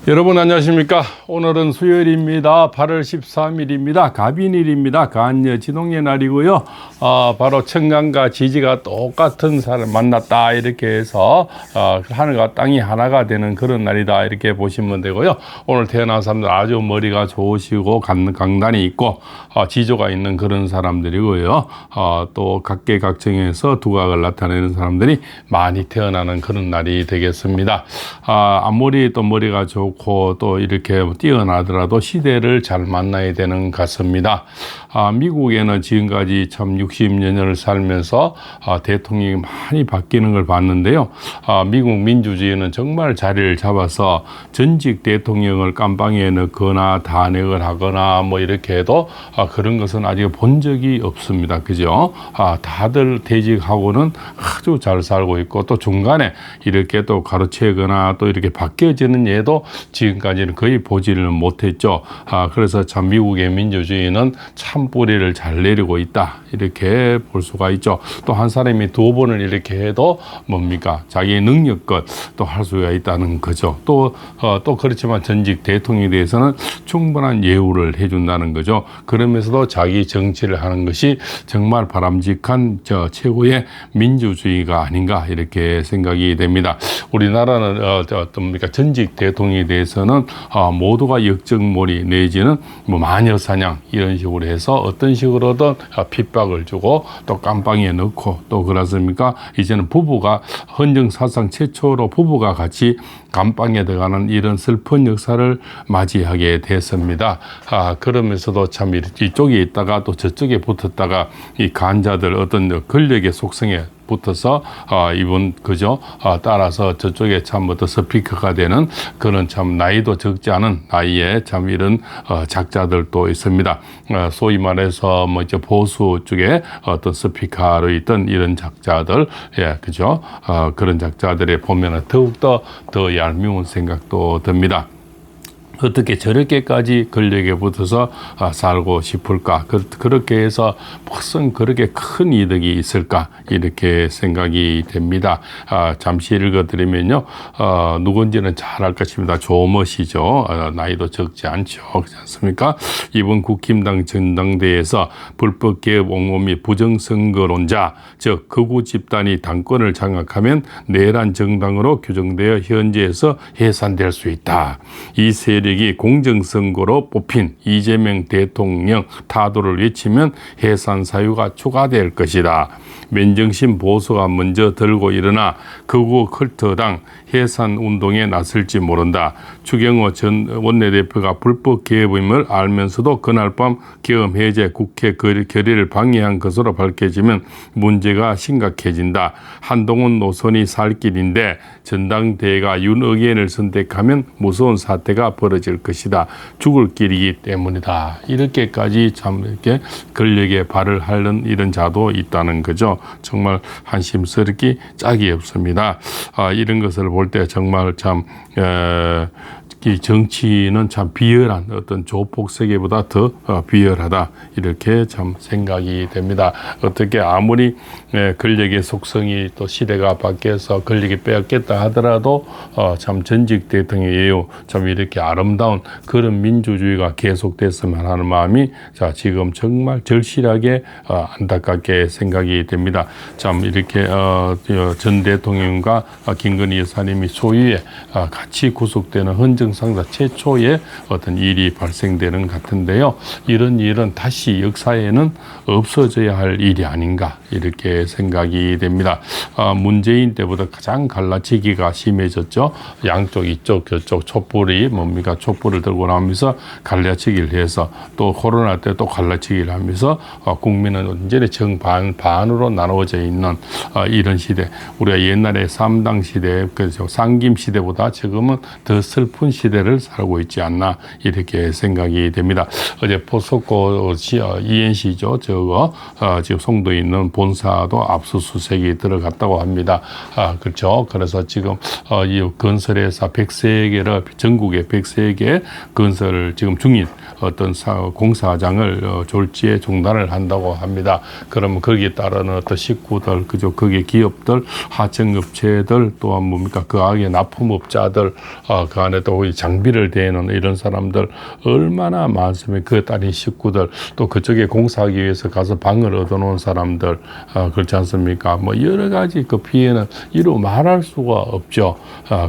여러분 안녕하십니까? 오늘은 수요일입니다. 8월 13일입니다. 갑인일입니다. 간여 지동의 날이고요. 바로 청강과 지지가 똑같은 사람 만났다 이렇게 해서 하늘과 땅이 하나가 되는 그런 날이다 이렇게 보시면 되고요. 오늘 태어난 사람들 아주 머리가 좋으시고 강단이 있고 지조가 있는 그런 사람들이고요. 또 각계각층에서 두각을 나타내는 사람들이 많이 태어나는 그런 날이 되겠습니다. 아무리 또 머리가 좋고 또 이렇게 뛰어나더라도 시대를 잘 만나야 되는 것 같습니다. 미국에는 지금까지 참 60여 년을 살면서 대통령이 많이 바뀌는 걸 봤는데요. 미국 민주주의는 정말 자리를 잡아서 전직 대통령을 깜빵에 넣거나 탄핵을 하거나 뭐 이렇게 해도 그런 것은 아직 본 적이 없습니다. 그죠? 다들 퇴직하고는 아주 잘 살고 있고 또 중간에 이렇게 또 가로채거나 또 이렇게 바뀌어지는 예도 지금까지는 거의 보지를 못했죠. 그래서 참 미국의 민주주의는 참 뿌리를 잘 내리고 있다 이렇게 볼 수가 있죠. 또 한 사람이 두 번을 이렇게 해도 뭡니까 자기의 능력껏 또 할 수가 있다는 거죠. 또 그렇지만 전직 대통령에 대해서는 충분한 예우를 해준다는 거죠. 그러면서도 자기 정치를 하는 것이 정말 바람직한 최고의 민주주의가 아닌가 이렇게 생각이 됩니다. 우리나라는 어떻습니까 전직 대통령에 대해서는 모두가 역적몰이 내지는 뭐 마녀사냥 이런 식으로 해서 어떤 식으로든 핍박을 주고 또 깜빵에 넣고 또 그렇습니까? 이제는 부부가 헌정사상 최초로 부부가 같이 감방에 들어가는 이런 슬픈 역사를 맞이하게 됐습니다. 그러면서도 참 이쪽에 있다가 또 저쪽에 붙었다가 이 간자들 어떤 권력의 속성에 붙어서 이분 그죠 따라서 저쪽에 참 어떤 스피커가 되는 그런 참 나이도 적지 않은 나이에 참 이런 작자들도 있습니다. 소위 말해서 뭐 이제 보수 쪽에 어떤 스피커로 있던 이런 작자들 그죠 그런 작자들에 보면은 더욱더 더 얄미운 생각도 듭니다. 어떻게 저렇게까지 권력에 붙어서 살고 싶을까? 그렇게 해서 무슨 그렇게 큰 이득이 있을까? 이렇게 생각이 됩니다. 잠시 읽어드리면요. 누군지는 잘 알 것입니다. 조머시죠. 나이도 적지 않죠. 그렇지 않습니까? 이번 국힘당 전당대회에서 불법개혁 옹호 및 부정선거론자, 즉 극우 집단이 당권을 장악하면 내란 정당으로 규정되어 현재에서 해산될 수 있다. 이 세력이 공정선거로 뽑힌 이재명 대통령 타도를 외치면 해산 사유가 추가될 것이다. 맨정신 보수가 먼저 들고 일어나 극우 컬트당 해산 운동에 나설지 모른다. 추경호 전 원내대표가 불법 개입임을 알면서도 그날 밤 계엄 해제 국회 결의를 방해한 것으로 밝혀지면 문제가 심각해진다. 한동훈 노선이 살 길인데 전당대회가 윤의견을 선택하면 무서운 사태가 벌어질 것이다. 죽을 길이기 때문이다. 이렇게까지 참 이렇게 권력에 발을 하는 이런 자도 있다는 거죠. 정말 한심스럽기 짝이 없습니다. 이런 것을 볼 때 정말 참 이 정치는 참 비열한 어떤 조폭 세계보다 더 비열하다 이렇게 참 생각이 됩니다. 어떻게 아무리 권력의 속성이 또 시대가 바뀌어서 권력이 빼앗겠다 하더라도 참 전직 대통령 예우 참 이렇게 아름다운 그런 민주주의가 계속됐으면 하는 마음이 지금 정말 절실하게 안타깝게 생각이 됩니다. 참 이렇게 전 대통령과 김건희 여사님이 소유의 같이 구속되는 헌정상사 최초의 어떤 일이 발생되는 것 같은데요. 이런 일은 다시 역사에는 없어져야 할 일이 아닌가 이렇게 생각이 됩니다. 문재인 때보다 가장 갈라치기가 심해졌죠. 양쪽 이쪽 저쪽 촛불이 뭡니까 촛불을 들고 나오면서 갈라치기를 해서 또 코로나 때 또 갈라치기를 하면서 국민은 완전히 정반으로 나누어져 있는 이런 시대. 우리가 옛날에 3당 시대 그래서 상김 시대보다 지금은 더 슬픈 시대를 살고 있지 않나 이렇게 생각이 됩니다. 어제 포스코 ENC죠. 지금 송도에 있는 본사도 압수수색이 들어갔다고 합니다. 그렇죠. 그래서 지금 이 건설회사 103개를 전국에 103개 건설 지금 중인 어떤 공사장을 졸지에 중단을 한다고 합니다. 그러면 거기에 따르는 어떤 식구들, 그죠? 거기에 기업들, 하청업체들, 또한 뭡니까? 그 안에 납품업자들, 그 안에 또 또 장비를 대는 이런 사람들 얼마나 많습니까? 그 딸인 식구들, 또 그쪽에 공사하기 위해서 가서 방을 얻어놓은 사람들, 그렇지 않습니까? 뭐 여러 가지 그 피해는 이루 말할 수가 없죠.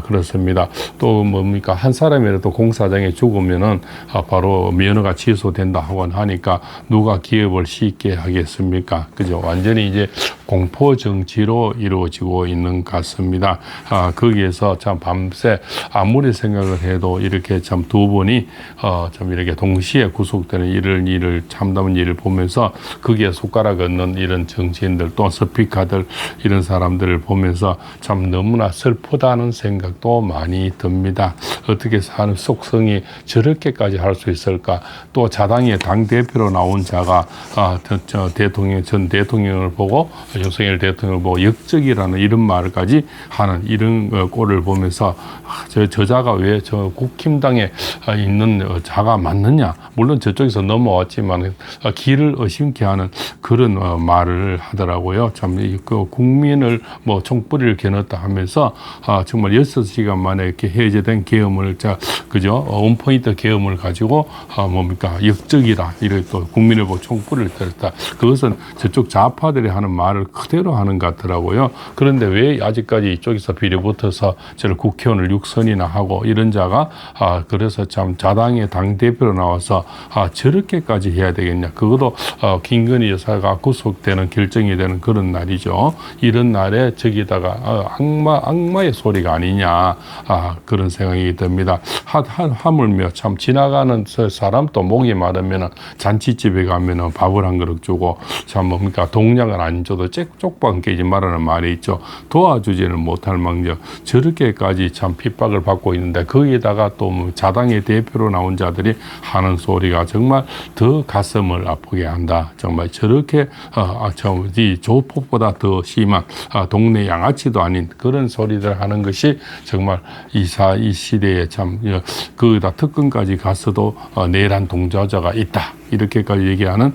그렇습니다. 또 뭡니까? 한 사람이라도 공사장에 죽으면은 바로 면허가 취소된다 하곤 하니까 누가 기업을 쉽게 하겠습니까? 그죠? 완전히 이제 공포 정치로 이루어지고 있는 것 같습니다. 거기에서 참 밤새 아무리 생각을 해도 이렇게 참 두 분이 참 이렇게 동시에 구속되는 이런 일을 참담한 일을 보면서 거기에 손가락 얹는 이런 정치인들 또 스피커들 이런 사람들을 보면서 참 너무나 슬프다는 생각도 많이 듭니다. 어떻게 사는 속성이 저렇게까지 할 수 있을까? 또 자당의 당대표로 나온 자가 전 대통령을 보고 윤석열 대통령을 보고 역적이라는 이런 말까지 하는 이런 꼴을 보면서 저자가 왜 저 국힘당에 있는 자가 맞느냐? 물론 저쪽에서 넘어왔지만 길을 의심케 하는 그런 말을 하더라고요. 참 그 국민을 뭐 총뿌리를 겨눴다 하면서 정말 6시간 만에 이렇게 해제된 계엄을 그죠? 원포인트 계엄을 가지고 뭡니까? 역적이라 이렇게 또 국민을 보고 총뿌리를 겨눴다. 그것은 저쪽 좌파들이 하는 말을 그대로 하는 것 같더라고요. 그런데 왜 아직까지 이쪽에서 비례붙어서 저를 국회의원을 6선이나 하고 이런 자가 그래서 참 자당의 당대표로 나와서 저렇게까지 해야 되겠냐. 그것도 김건희 여사가 구속되는 결정이 되는 그런 날이죠. 이런 날에 저기다가 악마의 소리가 아니냐 그런 생각이 듭니다. 하물며 참 지나가는 사람도 목이 마르면 잔치집에 가면 밥을 한 그릇 주고 참 뭡니까 동량을 안 줘도 쪽방 깨지 말라는 말이 있죠. 도와주지는 못할 망정 저렇게까지 참 핍박을 받고 있는데 거기에다가 또 뭐 자당의 대표로 나온 자들이 하는 소리가 정말 더 가슴을 아프게 한다. 정말 저렇게 이 조폭보다 더 심한 동네 양아치도 아닌 그런 소리들 하는 것이 정말 이 시대에 참 거기다 특검까지 갔어도 내란 동조자가 있다. 이렇게까지 얘기하는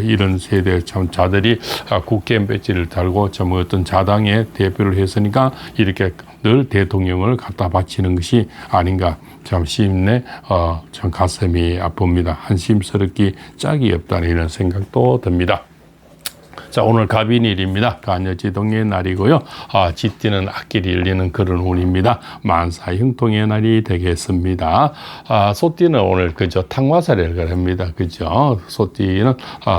이런 세대의 참 자들이 국회 배지를 달고 참 어떤 자당의 대표를 했으니까 이렇게 늘 대통령을 갖다 바치는 것이 아닌가 참 심내 참 가슴이 아픕니다. 한심스럽기 짝이 없다는 이런 생각도 듭니다. 자, 오늘 갑인일입니다. 간여지동의 날이고요. 짖띠는 악길이 열리는 그런 운입니다. 만사형통의 날이 되겠습니다. 소띠는 오늘 그저 탕화살이라고 합니다. 그죠? 소띠는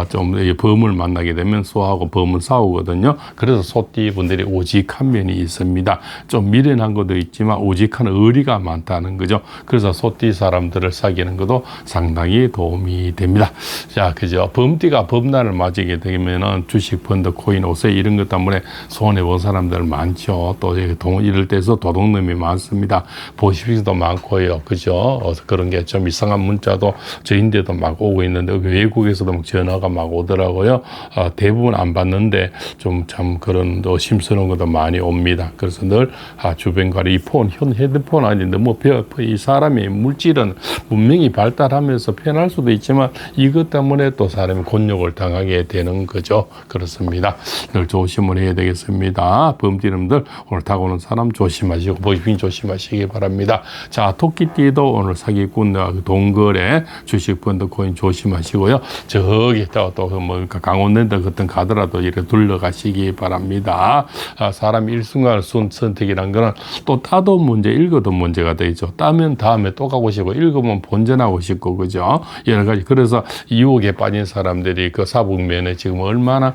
좀 범을 만나게 되면 소하고 범은 싸우거든요. 그래서 소띠 분들이 오직한 면이 있습니다. 좀 미련한 것도 있지만 오직한 의리가 많다는 거죠. 그래서 소띠 사람들을 사귀는 것도 상당히 도움이 됩니다. 자, 그죠? 범띠가 범날을 맞이게 되면은 주식, 펀드, 코인, 옷에 이런 것 때문에 손해본 사람들 많죠. 또 이럴 때서 도둑놈이 많습니다. 보시피도 많고요. 그죠? 그런 게 좀 이상한 문자도 저인데도 막 오고 있는데 외국에서도 전화가 막 오더라고요. 대부분 안 받는데 좀 참 그런 심스러운 것도 많이 옵니다. 그래서 늘 주변 관리 이 헤드폰 아닌데 이 사람의 물질은 문명이 발달하면서 편할 수도 있지만 이것 때문에 또 사람이 곤욕을 당하게 되는 거죠. 그렇습니다. 늘 조심을 해야 되겠습니다. 범띠놈들 오늘 타고오는 사람 조심하시고 보이핑 조심하시기 바랍니다. 자, 토끼띠도 오늘 사기꾼 동거래 주식 펀드 코인 조심하시고요. 저기 또 뭐 강원랜드 같은 가더라도 이렇게 둘러가시기 바랍니다. 사람 일순간 선택이란 거는 또 따도 문제 읽어도 문제가 되죠. 따면 다음에 또 가고 싶고 읽으면 본전하고 싶고 그죠. 여러 가지 그래서 유혹에 빠진 사람들이 그 사북면에 지금 얼마나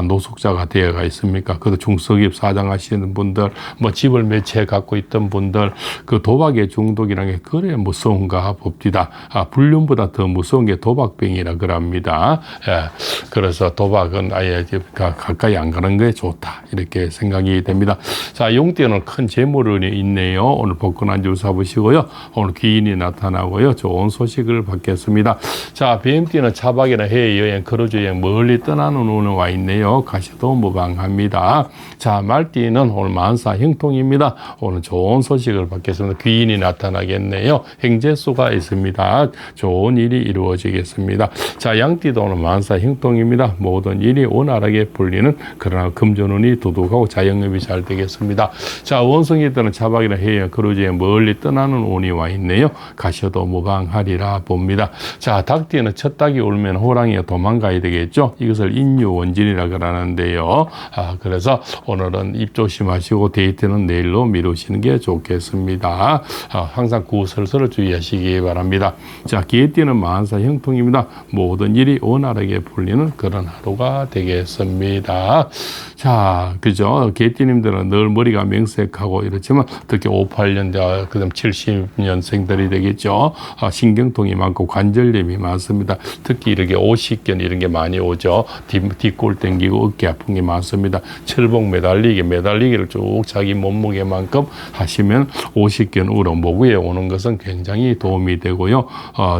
노숙자가 되어가 있습니까? 그도 중소기업 사장 하시는 분들, 뭐 집을 몇 채 갖고 있던 분들, 그 도박의 중독이라는 게 그래 무서운가 봅디다. 불륜보다 더 무서운 게 도박병이라 그럽니다. 그래서 도박은 아예 가까이 안 가는 게 좋다. 이렇게 생각이 됩니다. 자, 용띠는 큰 재물운이 있네요. 오늘 복권한 줄 사보시고요. 오늘 귀인이 나타나고요. 좋은 소식을 받겠습니다. 자, 뱀띠는 차박이나 해외여행, 크루즈 여행 멀리 떠나는 운은 와 와 있네요. 가셔도 무방합니다. 자, 말띠는 오늘 만사 형통입니다. 오늘 좋은 소식을 받겠습니다. 귀인이 나타나겠네요. 행재수가 있습니다. 좋은 일이 이루어지겠습니다. 자, 양띠도 오늘 만사 형통입니다. 모든 일이 원활하게 풀리는, 그러나 금전운이 두둑하고 자영업이 잘 되겠습니다. 자, 원숭이들은 차박이나 해외 크루즈에 멀리 떠나는 운이 와 있네요. 가셔도 무방하리라 봅니다. 자, 닭띠는 첫 닭이 울면 호랑이가 도망가야 되겠죠. 이것을 인유원진이라 그러는데요. 그래서 오늘은 입 조심하시고 데이트는 내일로 미루시는 게 좋겠습니다. 항상 구설설을 주의하시기 바랍니다. 자, 개띠는 만사 형통입니다. 모든 일이 원활하게 풀리는 그런 하루가 되겠습니다. 자, 그죠? 개띠님들은 늘 머리가 명색하고 이렇지만 특히 58년자, 그다음 70년생들이 되겠죠. 신경통이 많고 관절염이 많습니다. 특히 이렇게 오십견 이런 게 많이 오죠. 뒷골 땡기고 어깨 아픈 게 많습니다. 철봉 매달리기를 쭉 자기 몸무게만큼 하시면 오십견 우로 목 위에 오는 것은 굉장히 도움이 되고요.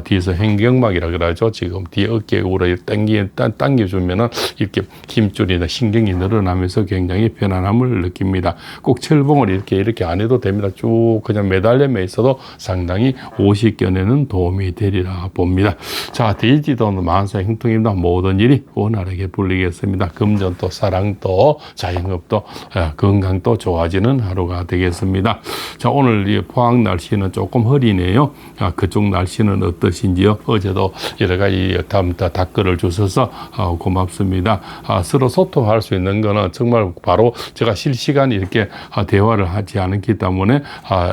뒤에서 행경막이라 그러죠. 지금 뒤에 어깨 우로 당겨주면은 이렇게 힘줄이나 신경이 늘어나면서 굉장히 편안함을 느낍니다. 꼭 철봉을 이렇게 안 해도 됩니다. 쭉 그냥 매달림에 있어도 상당히 오십견에는 도움이 되리라 봅니다. 자, 돼지도 만사 형통입니다. 모든 일이 원활하게 풀리겠습니다. 금전도 사랑도 자영업도 건강도 좋아지는 하루가 되겠습니다. 자, 오늘 이 포항 날씨는 조금 흐리네요. 그쪽 날씨는 어떠신지요? 어제도 여러 가지 댓글을 주셔서 고맙습니다. 서로 소통할 수 있는 거는 정말 바로 제가 실시간 이렇게 대화를 하지 않기 때문에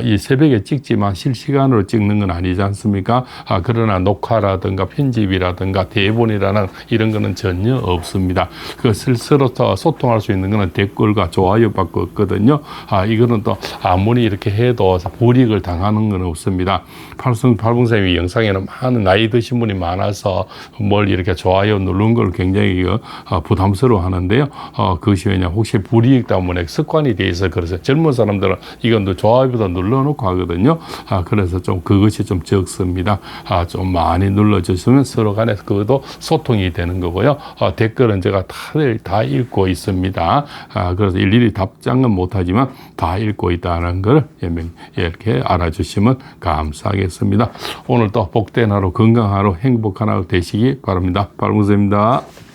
이 새벽에 찍지만 실시간으로 찍는 건 아니지 않습니까? 그러나 녹화라든가 편집이라든가 대본이라는 이런 거는 전혀 없습니다. 그 서로 소통할 수 있는 거는 댓글과 좋아요 받고 있거든요. 이거는 또 아무리 이렇게 해도 불이익을 당하는 건 없습니다. 팔봉쌤이 영상에는 많은 나이 드신 분이 많아서 뭘 이렇게 좋아요 누른 걸 굉장히 부담스러워 하는데요. 그것이 왜냐, 혹시 불이익 때문에 습관이 돼 있어. 그래서 젊은 사람들은 이건 좋아요보다 눌러놓고 하거든요. 그래서 좀 그것이 좀 적습니다. 좀 많이 눌러주시면 서로 간에 그것도 소통이 되는 거고요. 댓글은 제가 다 읽고 있습니다. 그래서 일일이 답장은 못하지만 다 읽고 있다는 걸 이렇게 알아주시면 감사하겠습니다. 오늘도 복된 하루, 건강한 하루, 행복한 하루 되시기 바랍니다. 발봉쌤입니다.